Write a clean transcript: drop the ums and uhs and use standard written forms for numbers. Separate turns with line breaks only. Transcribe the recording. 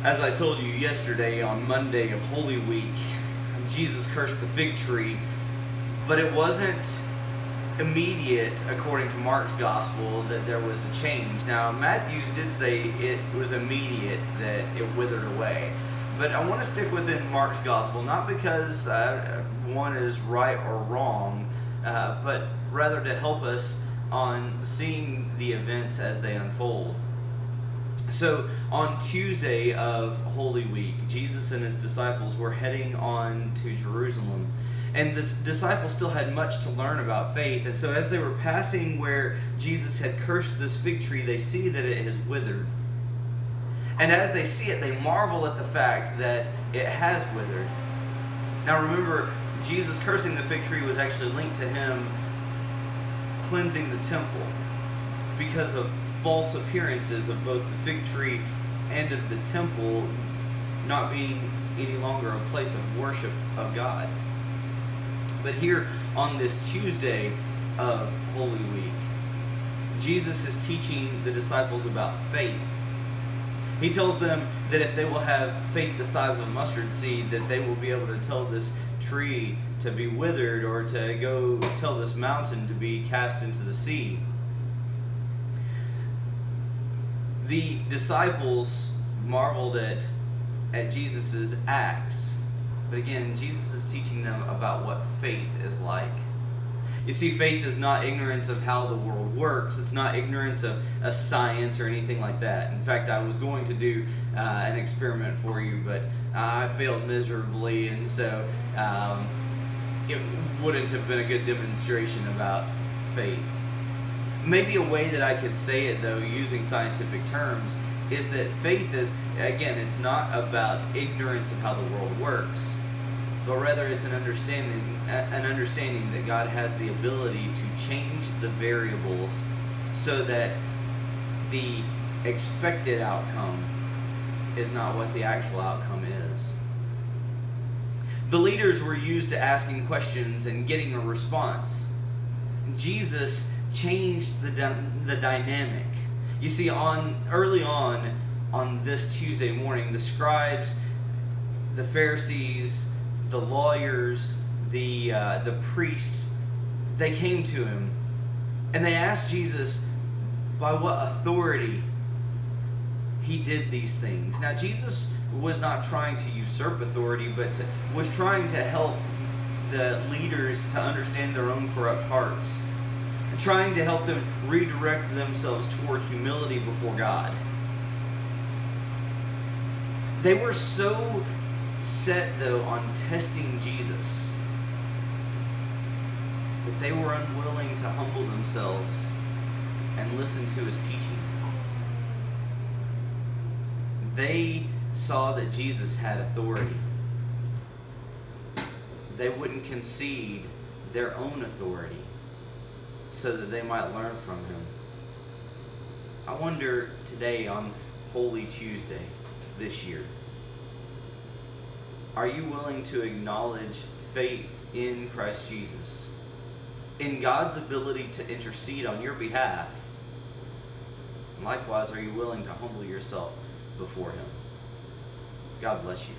As I told you yesterday on Monday of Holy Week, Jesus cursed the fig tree, but it wasn't immediate, according to Mark's gospel, that there was a change. Now, Matthew's did say it was immediate, that it withered away. But I want to stick within Mark's gospel, not because one is right or wrong, but rather to help us on seeing the events as they unfold. So on Tuesday of Holy Week, Jesus and his disciples were heading on to Jerusalem. And the disciples still had much to learn about faith. And so as they were passing where Jesus had cursed this fig tree, they see that it has withered. And as they see it, they marvel at the fact that it has withered. Now remember, Jesus cursing the fig tree was actually linked to him cleansing the temple because of false appearances of both the fig tree and of the temple not being any longer a place of worship of God. But here on this Tuesday of Holy Week, Jesus is teaching the disciples about faith. He tells them that if they will have faith the size of a mustard seed, that they will be able to tell this tree to be withered or to go tell this mountain to be cast into the sea. The disciples marveled at Jesus' acts. But again, Jesus is teaching them about what faith is like. You see, faith is not ignorance of how the world works. It's not ignorance of science or anything like that. In fact, I was going to do an experiment for you, but I failed miserably, and so it wouldn't have been a good demonstration about faith. Maybe a way that I could say it, though, using scientific terms, is that faith is, again, it's not about ignorance of how the world works, but rather it's an understanding that God has the ability to change the variables so that the expected outcome is not what the actual outcome is. The leaders were used to asking questions and getting a response. Jesus changed the dynamic. You see, early on this Tuesday morning, the scribes, the Pharisees, the lawyers, the priests, they came to him and they asked Jesus by what authority he did these things. Now, Jesus was not trying to usurp authority, but was trying to help the leaders to understand their own corrupt hearts, and trying to help them redirect themselves toward humility before God. They were so set, though, on testing Jesus that they were unwilling to humble themselves and listen to his teaching. They saw that Jesus had authority. They wouldn't concede their own authority so that they might learn from him. I wonder today on Holy Tuesday this year, are you willing to acknowledge faith in Christ Jesus, in God's ability to intercede on your behalf? And likewise, are you willing to humble yourself before him? God bless you.